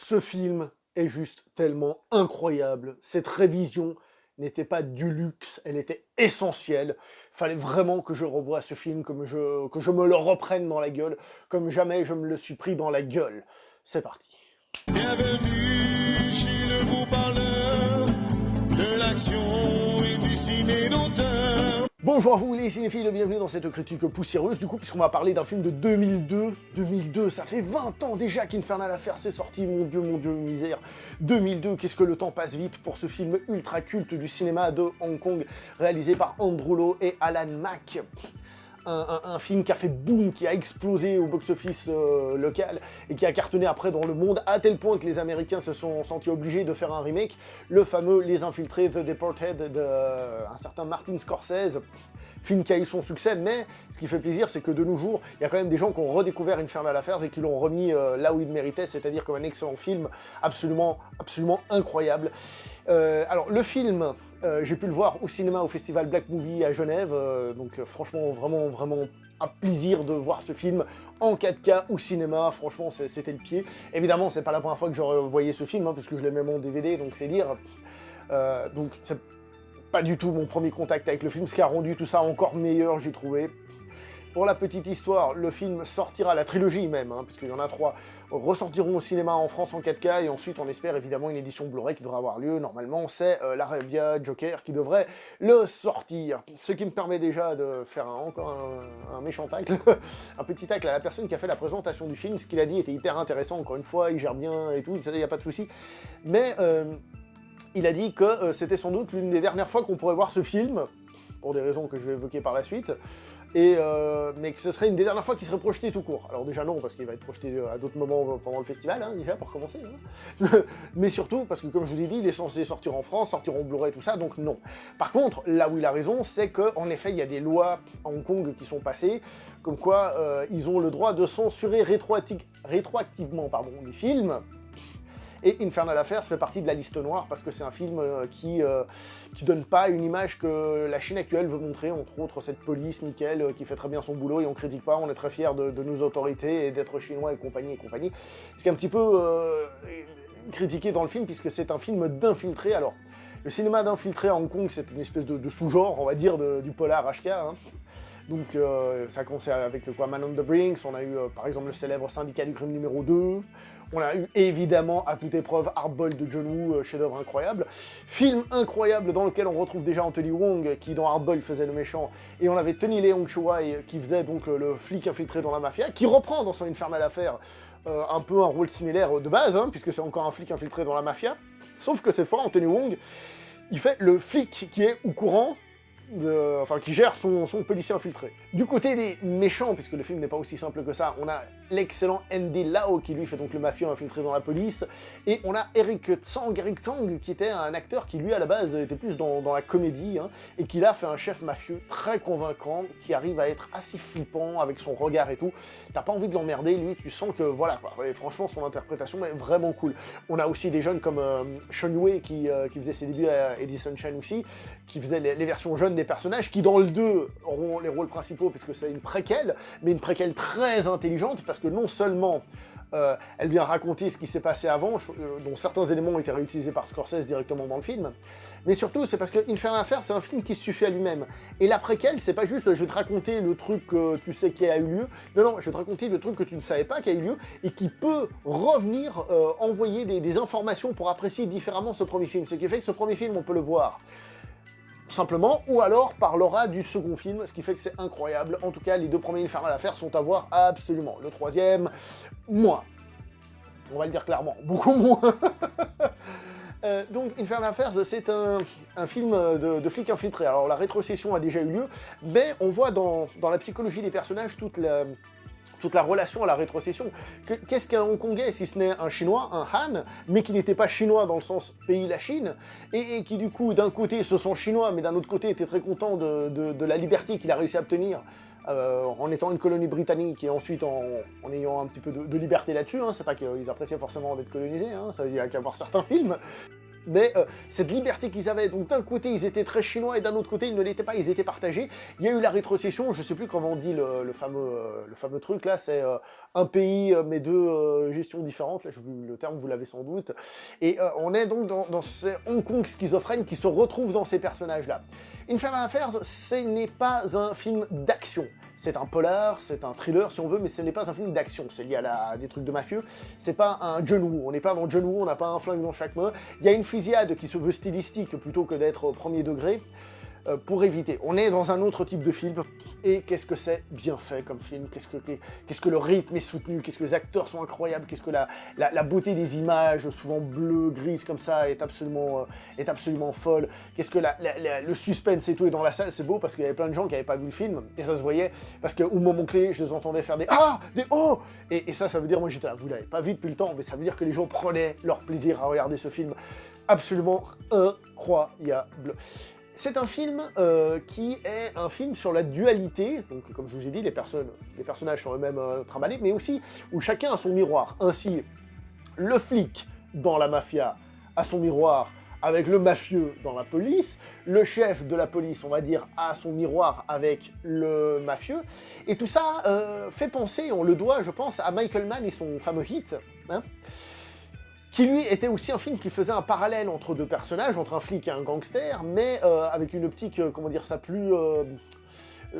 Ce film est juste tellement incroyable. Cette révision n'était pas du luxe, elle était essentielle. Fallait vraiment que je revoie ce film, que je me le reprenne dans la gueule, comme jamais je me le suis pris dans la gueule. C'est parti. Bienvenue chez le beau parleur de l'action et du ciné d'auteur. Bonjour à vous les cinéphiles, bienvenue dans cette critique poussiéreuse, du coup, puisqu'on va parler d'un film de 2002. 2002, ça fait 20 ans déjà qu'Infernal Affaires c'est sorti, mon dieu, misère. 2002, qu'est-ce que le temps passe vite pour ce film ultra culte du cinéma de Hong Kong, réalisé par Andrew Lo et Alan Mak. Un film qui a fait boom, qui a explosé au box-office local et qui a cartonné après dans le monde, à tel point que les Américains se sont sentis obligés de faire un remake, le fameux Les Infiltrés, The Deported, d'un certain Martin Scorsese, film qui a eu son succès, mais ce qui fait plaisir, c'est que de nos jours, il y a quand même des gens qui ont redécouvert Infernal Affairs et qui l'ont remis là où il méritait, c'est-à-dire comme un excellent film, absolument incroyable. Alors, le film, j'ai pu le voir au cinéma, au festival Black Movie à Genève, donc franchement, vraiment un plaisir de voir ce film en 4K au cinéma, franchement, c'était le pied. Évidemment, c'est pas la première fois que j'aurais voyé ce film, parce que je l'ai même en DVD, donc c'est dire. Donc, c'est pas du tout mon premier contact avec le film, ce qui a rendu tout ça encore meilleur, j'ai trouvé. Pour la petite histoire, le film sortira, la trilogie même, puisqu'il y en a 3, ressortiront au cinéma en France en 4K, et ensuite on espère évidemment une édition Blu-ray qui devrait avoir lieu. Normalement, c'est l'Arabia Joker qui devrait le sortir. Ce qui me permet déjà de faire encore un méchant tacle, un petit tacle à la personne qui a fait la présentation du film. Ce qu'il a dit était hyper intéressant, encore une fois, il gère bien et tout, il n'y a pas de souci. Mais il a dit que c'était sans doute l'une des dernières fois qu'on pourrait voir ce film, pour des raisons que je vais évoquer par la suite, mais que ce serait une des dernières fois qu'il serait projeté tout court. Alors déjà non, parce qu'il va être projeté à d'autres moments pendant le festival, déjà, pour commencer. Mais surtout, parce que comme je vous ai dit, il est censé sortir en France, sortir en Blu-ray, tout ça, donc non. Par contre, là où il a raison, c'est qu'en effet, il y a des lois à Hong Kong qui sont passées, comme quoi ils ont le droit de censurer rétroactivement des films. Et Infernal Affairs fait partie de la liste noire parce que c'est un film qui donne pas une image que la Chine actuelle veut montrer, entre autres cette police nickel qui fait très bien son boulot et on critique pas, on est très fiers de nos autorités et d'être chinois et compagnie. Ce qui est un petit peu critiqué dans le film puisque c'est un film d'infiltrés. Alors, le cinéma d'infiltrés à Hong Kong, c'est une espèce de sous-genre, on va dire, du polar HK. Donc ça a commencé avec quoi, Man on the Brinks, on a eu par exemple le célèbre Syndicat du crime numéro 2, on a eu évidemment à toute épreuve Hardboiled de John Woo, chef-d'œuvre incroyable, film incroyable dans lequel on retrouve déjà Anthony Wong qui dans Hardboiled faisait le méchant, et on avait Tony Leung Choi qui faisait donc le flic infiltré dans la mafia, qui reprend dans son Infernal Affaires un peu un rôle similaire de base, puisque c'est encore un flic infiltré dans la mafia, sauf que cette fois Anthony Wong, il fait le flic qui est au courant, qui gère son policier infiltré. Du côté des méchants, puisque le film n'est pas aussi simple que ça, on a l'excellent Andy Lau qui lui fait donc le mafieux infiltré dans la police, et on a Eric Tsang, qui était un acteur qui lui à la base était plus dans la comédie, et qui là fait un chef mafieux très convaincant, qui arrive à être assez flippant avec son regard et tout. T'as pas envie de l'emmerder, lui, tu sens que voilà quoi. Et franchement son interprétation est vraiment cool. On a aussi des jeunes comme Sean Wei qui faisait ses débuts à Edison Chen aussi, qui faisait les versions jeunes des personnages, qui dans le 2 auront les rôles principaux puisque c'est une préquelle, mais une préquelle très intelligente parce que non seulement elle vient raconter ce qui s'est passé avant, dont certains éléments ont été réutilisés par Scorsese directement dans le film, mais surtout c'est parce que Infernal Affairs c'est un film qui se suffit à lui-même. Et la préquelle, c'est pas juste je vais te raconter le truc que tu sais qui a eu lieu, non, je vais te raconter le truc que tu ne savais pas qui a eu lieu, et qui peut revenir envoyer des informations pour apprécier différemment ce premier film. Ce qui fait que ce premier film, on peut le voir simplement, ou alors par l'aura du second film, ce qui fait que c'est incroyable. En tout cas, les 2 premiers Infernal Affairs sont à voir absolument. Le 3e, moins. On va le dire clairement, beaucoup moins. Donc, Infernal Affairs, c'est un film de flic infiltré. Alors, la rétrocession a déjà eu lieu, mais on voit dans la psychologie des personnages toute la relation à la rétrocession. Qu'est-ce qu'un Hongkongais si ce n'est un Chinois, un Han, mais qui n'était pas chinois dans le sens pays la Chine, et qui du coup d'un côté se sent chinois, mais d'un autre côté était très content de la liberté qu'il a réussi à obtenir en étant une colonie britannique et ensuite en ayant un petit peu de liberté là-dessus, c'est pas qu'ils appréciaient forcément d'être colonisés, ça il y a qu'à voir certains films, mais cette liberté qu'ils avaient, donc d'un côté ils étaient très chinois et d'un autre côté ils ne l'étaient pas, ils étaient partagés. Il y a eu la rétrocession, je sais plus comment on dit le fameux truc là, c'est un pays, mais deux gestions différentes, là j'ai oublié le terme, vous l'avez sans doute, et on est donc dans ces Hong Kong schizophrènes qui se retrouvent dans ces personnages-là. Infernal Affairs, ce n'est pas un film d'action. C'est un polar, c'est un thriller si on veut, mais ce n'est pas un film d'action. C'est lié à des trucs de mafieux. C'est pas un John Woo. On n'est pas dans John Woo, on n'a pas un flingue dans chaque main. Il y a une fusillade qui se veut stylistique plutôt que d'être au premier degré. Pour éviter. On est dans un autre type de film, et qu'est-ce que c'est bien fait comme film, qu'est-ce que le rythme est soutenu, qu'est-ce que les acteurs sont incroyables, qu'est-ce que la beauté des images, souvent bleues, grises comme ça, est absolument folle, qu'est-ce que le suspense et tout, et dans la salle c'est beau parce qu'il y avait plein de gens qui n'avaient pas vu le film, et ça se voyait, parce qu'au moment clé, je les entendais faire des « Ah !» des « Oh !» et ça veut dire, moi j'étais là, vous l'avez pas vu depuis le temps, mais ça veut dire que les gens prenaient leur plaisir à regarder ce film absolument incroyable. C'est un film qui est un film sur la dualité, donc comme je vous ai dit, les personnages sont eux-mêmes trimballés, mais aussi où chacun a son miroir. Ainsi, le flic dans la mafia a son miroir avec le mafieux dans la police, le chef de la police, on va dire, a son miroir avec le mafieux, et tout ça fait penser, on le doit, je pense, à Michael Mann et son fameux Heat, hein, qui lui était aussi un film qui faisait un parallèle entre deux personnages, entre un flic et un gangster, mais avec une optique, comment dire ça, plus...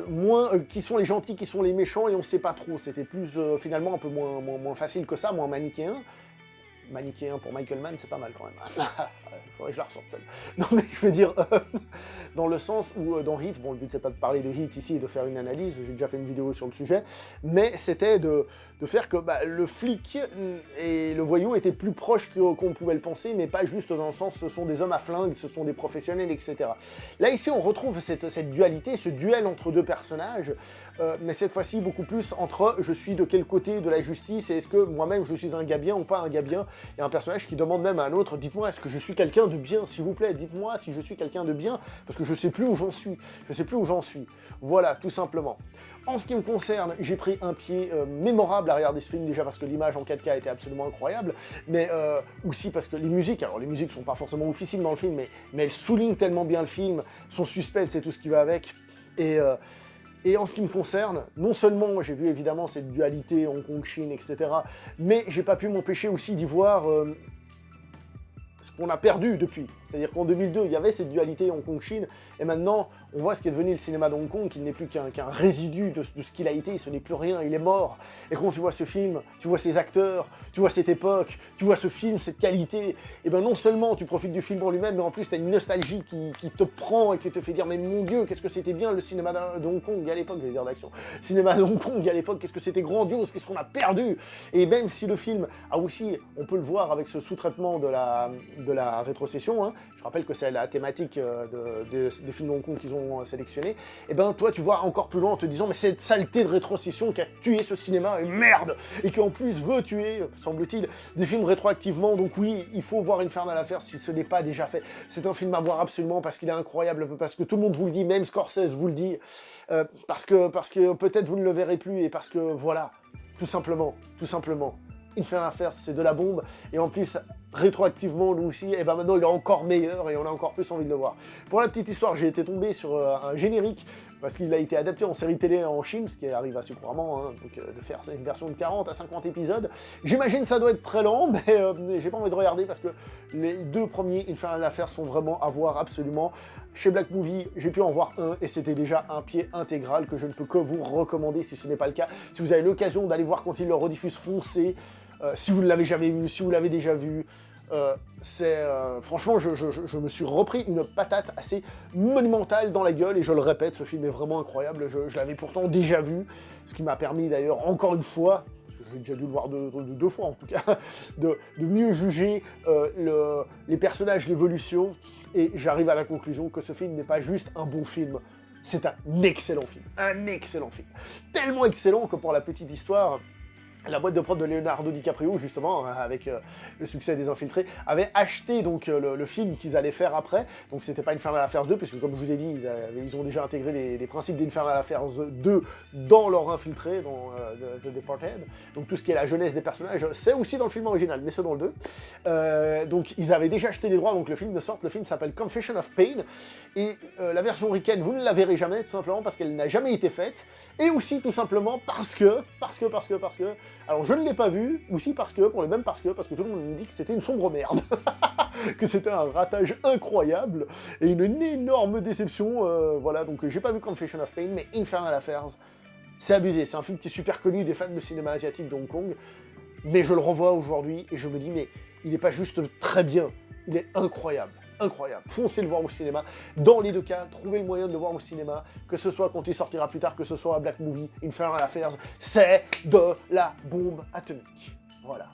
moins qui sont les gentils, qui sont les méchants, et on sait pas trop. C'était plus, finalement, un peu moins facile que ça, moins manichéen. Manichéen pour Michael Mann, c'est pas mal quand même. Il faudrait que je la ressorte celle. Non mais je veux dire, dans le sens où dans Heat, bon le but c'est pas de parler de Heat ici et de faire une analyse, j'ai déjà fait une vidéo sur le sujet, mais c'était de faire que le flic et le voyou étaient plus proches qu'on pouvait le penser, mais pas juste dans le sens ce sont des hommes à flingue, ce sont des professionnels, etc. Là ici on retrouve cette dualité, ce duel entre deux personnages, mais cette fois-ci beaucoup plus entre je suis de quel côté de la justice et est-ce que moi-même je suis un gars bien ou pas un gars bien. Il y a un personnage qui demande même à un autre, dites-moi, est-ce que je suis quelqu'un de bien, s'il vous plaît, dites-moi si je suis quelqu'un de bien, parce que je sais plus où j'en suis, Voilà, tout simplement. En ce qui me concerne, j'ai pris un pied mémorable à regarder ce film, déjà parce que l'image en 4K était absolument incroyable, mais aussi parce que les musiques, alors les musiques sont pas forcément oufissimes dans le film, mais elles soulignent tellement bien le film, son suspense et tout ce qui va avec, et en ce qui me concerne, non seulement j'ai vu évidemment cette dualité Hong Kong-Chine, etc., mais j'ai pas pu m'empêcher aussi d'y voir ce qu'on a perdu depuis. C'est-à-dire qu'en 2002, il y avait cette dualité Hong Kong-Chine, et maintenant, on voit ce qui est devenu le cinéma de Hong Kong, qu'il n'est plus qu'un résidu de ce qu'il a été, ce n'est plus rien, il est mort. Et quand tu vois ce film, tu vois ces acteurs, tu vois cette époque, tu vois ce film, cette qualité, et bien non seulement tu profites du film en lui-même, mais en plus tu as une nostalgie qui te prend et qui te fait dire « Mais mon Dieu, qu'est-ce que c'était bien le cinéma de Hong Kong à l'époque », j'allais dire d'action, cinéma de Hong Kong à l'époque, qu'est-ce que c'était grandiose, qu'est-ce qu'on a perdu. Et même si le film a aussi, on peut le voir avec ce sous-traitement de la rétrocession, hein, je rappelle que c'est la thématique des films de Hong Kong qu'ils ont sélectionné, et ben toi tu vois encore plus loin en te disant mais cette saleté de rétrocession qui a tué ce cinéma, et merde, et qui en plus veut tuer, semble-t-il, des films rétroactivement, donc oui, il faut voir Infernal Affairs si ce n'est pas déjà fait. C'est un film à voir absolument parce qu'il est incroyable, parce que tout le monde vous le dit, même Scorsese vous le dit, parce que peut-être vous ne le verrez plus, et parce que voilà, tout simplement, Infernal Affairs c'est de la bombe, et en plus rétroactivement nous aussi, et ben maintenant il est encore meilleur et on a encore plus envie de le voir. Pour la petite histoire, j'ai été tombé sur un générique parce qu'il a été adapté en série télé en Chine, ce qui arrive assez couramment, hein, donc de faire une version de 40 à 50 épisodes. J'imagine ça doit être très lent, mais j'ai pas envie de regarder parce que les deux premiers Infernal Affairs sont vraiment à voir absolument. Chez Black Movie, j'ai pu en voir un et c'était déjà un pied intégral que je ne peux que vous recommander si ce n'est pas le cas. Si vous avez l'occasion d'aller voir quand il le rediffuse, foncez. Si vous ne l'avez jamais vu, si vous l'avez déjà vu, franchement, je me suis repris une patate assez monumentale dans la gueule, et je le répète, ce film est vraiment incroyable, je l'avais pourtant déjà vu, ce qui m'a permis d'ailleurs, encore une fois, parce que j'ai déjà dû le voir deux fois en tout cas, de mieux juger les personnages, l'évolution, et j'arrive à la conclusion que ce film n'est pas juste un bon film, c'est un excellent film, tellement excellent que pour la petite histoire, la boîte de prod de Leonardo DiCaprio, justement, avec le succès des Infiltrés, avait acheté donc le film qu'ils allaient faire après. Donc c'était pas Infernal Affairs 2, puisque comme je vous ai dit, ils ont déjà intégré des principes d'Infernal Affairs 2 dans leur Infiltré, dans The Departed. Donc tout ce qui est la jeunesse des personnages, c'est aussi dans le film original, mais c'est dans le 2. Donc ils avaient déjà acheté les droits, donc le film ne sort. Le film s'appelle Confession of Pain. Et la version ricaine, vous ne la verrez jamais, tout simplement parce qu'elle n'a jamais été faite. Et aussi tout simplement parce que Alors je ne l'ai pas vu, aussi parce que tout le monde me dit que c'était une sombre merde. Que c'était un ratage incroyable, et une énorme déception, voilà, donc j'ai pas vu Confession of Pain, mais Infernal Affairs, c'est abusé, c'est un film qui est super connu des fans de cinéma asiatique de Hong Kong, mais je le revois aujourd'hui, et je me dis, mais il est pas juste très bien, il est incroyable. Incroyable. Foncez le voir au cinéma. Dans les deux cas, trouvez le moyen de le voir au cinéma, que ce soit quand il sortira plus tard, que ce soit à Black Movie, Infernal Affairs, c'est de la bombe atomique. Voilà.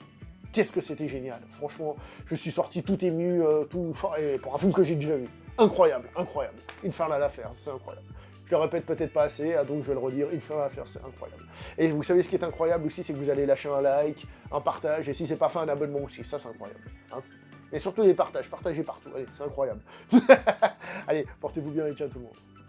Qu'est-ce que c'était génial. Franchement, je suis sorti tout ému, et pour un film que j'ai déjà vu. Incroyable, incroyable. Infernal Affairs, c'est incroyable. Je le répète peut-être pas assez, donc je vais le redire, Infernal Affairs, c'est incroyable. Et vous savez ce qui est incroyable aussi, c'est que vous allez lâcher un like, un partage, et si c'est pas fait, un abonnement aussi, ça c'est incroyable. Hein, et surtout les partages, partagez partout, allez, c'est incroyable. Allez, portez-vous bien et ciao tout le monde.